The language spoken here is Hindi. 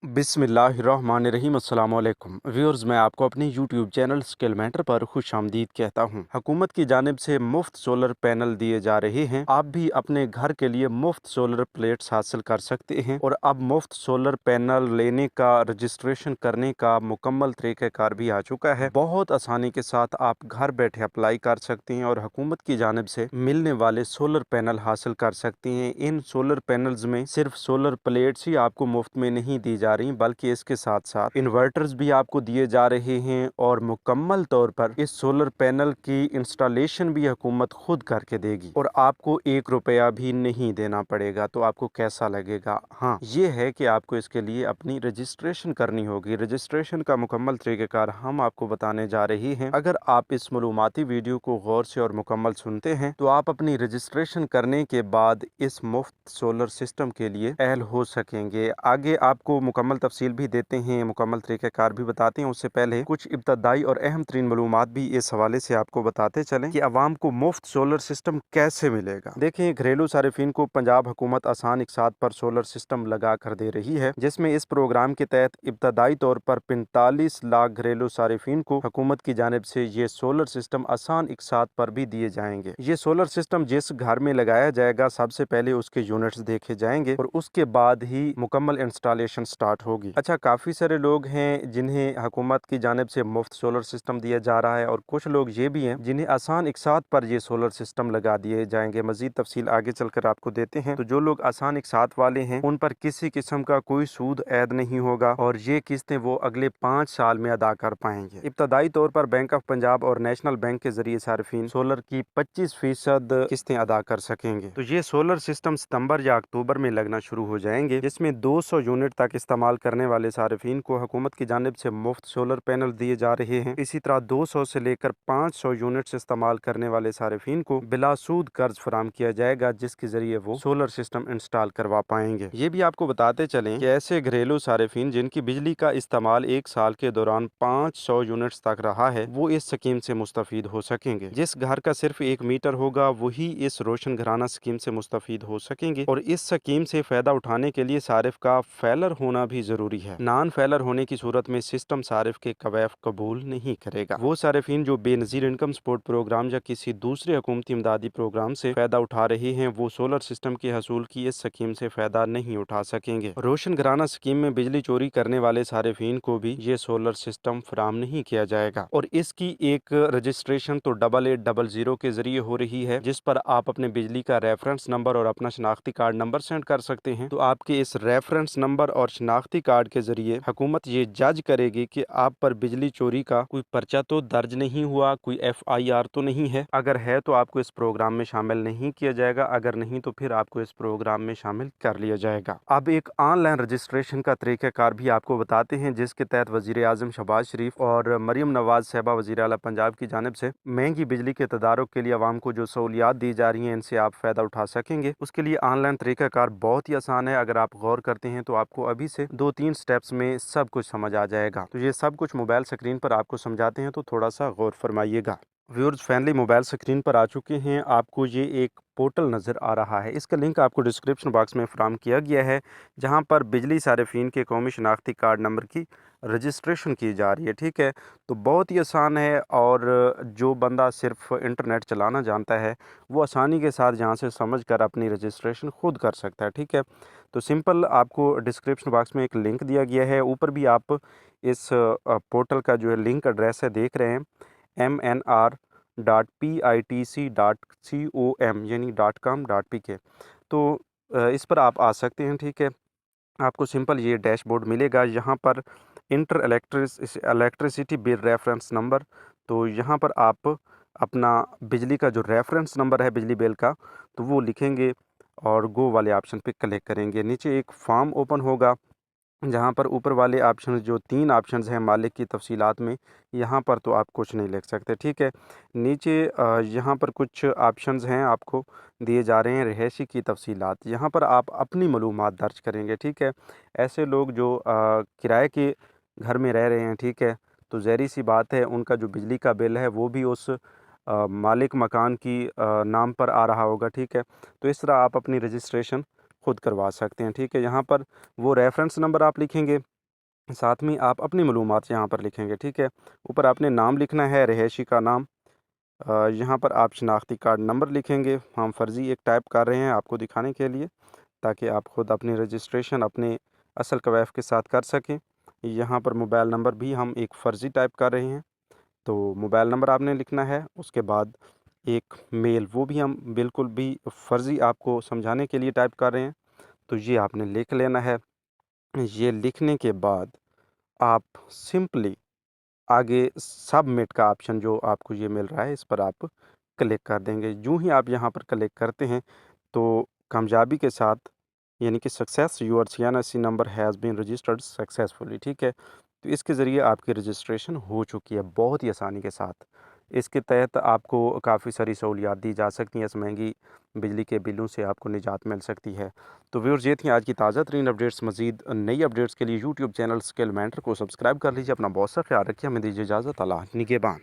बिस्मिल्लाहिर्रहमानिर्रहीम अस्सलाम वालेकुम व्यूअर्स, मैं आपको अपने यूट्यूब चैनल स्किल मेंटर पर खुशामदीद कहता हूं। हुकूमत की जानिब से मुफ्त सोलर पैनल दिए जा रहे हैं। आप भी अपने घर के लिए मुफ्त सोलर प्लेट्स हासिल कर सकते हैं और अब मुफ्त सोलर पैनल लेने का रजिस्ट्रेशन करने का मुकम्मल तरीक़ाकार भी आ चुका है। बहुत आसानी के साथ आप घर बैठे अप्लाई कर सकते हैं और हुकूमत की जानिब से मिलने वाले सोलर पैनल हासिल कर सकते हैं। इन सोलर पैनल्स में सिर्फ सोलर प्लेट्स ही आपको मुफ्त में नहीं दी जा रही, बल्कि इसके साथ साथ इन्वर्टर्स भी आपको दिए जा रहे हैं और मुकम्मल तौर पर इस सोलर पैनल की इंस्टॉलेशन भी हुकूमत खुद करके देगी और आपको 1 रुपया भी नहीं देना पड़ेगा। तो आपको कैसा लगेगा? हाँ, ये है कि आपको इसके लिए अपनी रजिस्ट्रेशन करनी होगी। रजिस्ट्रेशन का मुकम्मल तरीक़ाकार हम आपको बताने जा रहे हैं। अगर आप इस मालूमाती वीडियो को गौर से और मुकम्मल सुनते हैं तो आप अपनी रजिस्ट्रेशन करने के बाद इस मुफ्त सोलर सिस्टम के लिए अहल हो सकेंगे। आगे आपको मुकम्मल तफसील भी देते हैं, मुकम्मल तरीक़ाकार भी बताते हैं। उससे पहले कुछ इब्तदाई और अहम तरीन मालूमात भी इस हवाले से आपको बताते चलें कि अवाम को मुफ्त सोलर सिस्टम कैसे मिलेगा। देखें, घरेलू सारिफीन को पंजाब हुकूमत आसान इकसात पर सोलर सिस्टम लगा कर दे रही है, जिसमें इस प्रोग्राम के तहत इब्तदाई तौर पर 45 लाख घरेलू सारिफीन को हुकूमत की जानिब से ये सोलर सिस्टम आसान इकसात पर भी दिए जाएंगे। ये सोलर सिस्टम जिस घर में लगाया जाएगा, सबसे पहले उसके यूनिट्स देखे जाएंगे और उसके बाद ही मुकम्मल इंस्टॉलेशन स्टार्ट होगी। अच्छा, काफ़ी सारे लोग हैं जिन्हें हुकूमत की जानिब से मुफ्त सोलर सिस्टम दिया जा रहा है और कुछ लोग ये भी हैं जिन्हें आसान इकसात पर ये सोलर सिस्टम लगा दिए जाएंगे। मजीद तफसील आगे चलकर आपको देते हैं। तो जो लोग आसान इकसात वाले हैं उन पर किसी किस्म का कोई सूद ऐद नहीं होगा और ये किस्तें वो अगले 5 साल में अदा कर पाएंगे। इब्तदाई तौर पर बैंक ऑफ पंजाब और नेशनल बैंक के जरिए सार्फिन सोलर की 25% किस्तें अदा कर सकेंगे। तो ये सोलर सिस्टम सितंबर या अक्टूबर में लगना शुरू हो जाएंगे, जिसमें 200 यूनिट तक इस्तेमाल करने वाले सार्फिन को हुकूमत की जानिब से मुफ्त सोलर पैनल दिए जा रहे हैं। इसी तरह 200 से लेकर 500 यूनिट इस्तेमाल करने वाले सार्फिन को बिलासूद कर्ज फराम किया जाएगा, जिसके जरिए वो सोलर सिस्टम इंस्टॉल करवा पाएंगे। ये भी आपको बताते चलें कि ऐसे घरेलू सार्फिन जिनकी बिजली का इस्तेमाल 1 साल के दौरान 500 यूनिट्स तक रहा है, वो इस स्कीम से मुस्तफीद हो सकेंगे। जिस घर का सिर्फ 1 मीटर होगा वही इस रोशन घराना स्कीम से मुस्तफीद हो सकेंगे और इस स्कीम से फायदा उठाने के लिए सारिफ का फेलर होना भी जरूरी है। नॉन फेलर होने की सूरत में सिस्टम सारिफ के कवैफ कबूल नहीं करेगा। वो सारिफिन जो बेनजीर इनकम सपोर्ट प्रोग्राम या किसी दूसरे हुकूमती इमदादी प्रोग्राम से फायदा उठा रहे हैं, वो सोलर सिस्टम के हसूल की इस स्कीम से फायदा नहीं उठा सकेंगे। रोशन घराना स्कीम में बिजली चोरी करने वाले सारिफिन को भी ये सोलर सिस्टम फराम नहीं किया जाएगा और इसकी एक रजिस्ट्रेशन तो 8800 के जरिए हो रही है, जिस पर आप अपने बिजली का रेफरेंस नंबर और अपना शनाख्ती कार्ड नंबर सेंड कर सकते हैं। तो आपके इस रेफरेंस नंबर और शनाख्ती कार्ड के जरिए हुकूमत ये जज करेगी कि आप पर बिजली चोरी का कोई पर्चा तो दर्ज नहीं हुआ, कोई FIR तो नहीं है। अगर है तो आपको इस प्रोग्राम में शामिल नहीं किया जाएगा, अगर नहीं तो फिर आपको इस प्रोग्राम में शामिल कर लिया जाएगा। अब एक ऑनलाइन रजिस्ट्रेशन का तरीक़ाकार भी आपको बताते हैं, जिसके तहत वज़ीर आज़म शहबाज शरीफ और मरियम नवाज साहिबा वज़ीर आला पंजाब की जानिब से महंगी बिजली के तदारुक के लिए आवाम को जो सहूलियात दी जा रही हैं, इनसे आप फ़ायदा उठा सकेंगे। उसके लिए ऑनलाइन तरीक़ाकार बहुत ही आसान है। अगर आप गौर करते हैं तो आपको अभी से 2-3 स्टेप्स में सब कुछ समझ आ जाएगा। तो ये सब कुछ मोबाइल स्क्रीन पर आपको समझाते हैं, तो थोड़ा सा गौर फरमाइएगा। व्यूअर्स, फाइनली मोबाइल स्क्रीन पर आ चुके हैं। आपको ये एक पोर्टल नज़र आ रहा है, इसका लिंक आपको डिस्क्रिप्शन बॉक्स में फराहम किया गया है, जहां पर बिजली सारिफिन के कौमी शनाख्ती कार्ड नंबर की रजिस्ट्रेशन की जा रही है। ठीक है, तो बहुत ही आसान है और जो बंदा सिर्फ इंटरनेट चलाना जानता है वो आसानी के साथ यहाँ से समझ कर अपनी रजिस्ट्रेशन खुद कर सकता है। ठीक है, तो सिंपल आपको डिस्क्रिप्शन बॉक्स में एक लिंक दिया गया है, ऊपर भी आप इस पोर्टल का जो है लिंक एड्रेस है देख रहे हैं, mnr.pitc.com यानी .com.pk। तो इस पर आप आ सकते हैं। ठीक है, आपको सिंपल ये डैशबोर्ड मिलेगा, यहाँ पर inter electricity bill reference number, तो यहाँ पर आप अपना बिजली का जो रेफरेंस नंबर है बिजली बिल का, तो वो लिखेंगे और गो वाले ऑप्शन पे क्लिक करेंगे। नीचे एक फॉर्म ओपन होगा, जहाँ पर ऊपर वाले ऑप्शन जो 3 ऑप्शंस हैं मालिक की तफसीलात में, यहाँ पर तो आप कुछ नहीं लिख सकते। ठीक है, नीचे यहाँ पर कुछ ऑप्शंस हैं आपको दिए जा रहे हैं, रिहायशी की तफसीलात, यहाँ पर आप अपनी मालूमात दर्ज करेंगे। ठीक है, ऐसे लोग जो किराए के घर में रह रहे हैं, ठीक है, तो ज़ाहिर सी बात है उनका जो बिजली का बिल है वो भी उस मालिक मकान की नाम पर आ रहा होगा। ठीक है, तो इस तरह आप अपनी रजिस्ट्रेशन खुद करवा सकते हैं। ठीक है, यहाँ पर वो रेफरेंस नंबर आप लिखेंगे साथ में आप अपनी मालूमात यहाँ पर लिखेंगे, ठीक है। ऊपर आपने नाम लिखना है, रहायशी का नाम। यहाँ पर आप शनाख्ती कार्ड नंबर लिखेंगे। हम फ़र्ज़ी एक टाइप कर रहे हैं आपको दिखाने के लिए, ताकि आप ख़ुद अपनी रजिस्ट्रेशन अपने असल कवैफ़ के साथ कर सकें। यहाँ पर मोबाइल नंबर भी हम एक फ़र्ज़ी टाइप कर रहे हैं, तो मोबाइल नंबर आपने लिखना है। उसके बाद एक मेल, वो भी हम बिल्कुल भी फ़र्ज़ी आपको समझाने के लिए टाइप कर रहे हैं, तो ये आपने लिख लेना है। ये लिखने के बाद आप सिंपली आगे सबमिट का ऑप्शन जो आपको ये मिल रहा है, इस पर आप क्लिक कर देंगे। यूँ ही आप यहाँ पर क्लिक करते हैं, तो कामयाबी के साथ, यानी कि success your CNSC number has been registered successfully, ठीक है। तो इसके ज़रिए आपकी रजिस्ट्रेशन हो चुकी है बहुत ही आसानी के साथ। इसके तहत आपको काफ़ी सारी सहूलियात दी जा सकती हैं, इस महंगी बिजली के बिलों से आपको निजात मिल सकती है। तो व्यूअर्स, ये थी आज की ताज़ा तरीन अपडेट्स। मज़ीद नई अपडेट्स के लिए यूट्यूब चैनल स्किल मेंटर को सब्सक्राइब कर लीजिए। अपना बहुत सा ख्याल रखिए। हमें दीजिए इजाज़त। अल्लाह निगहबान।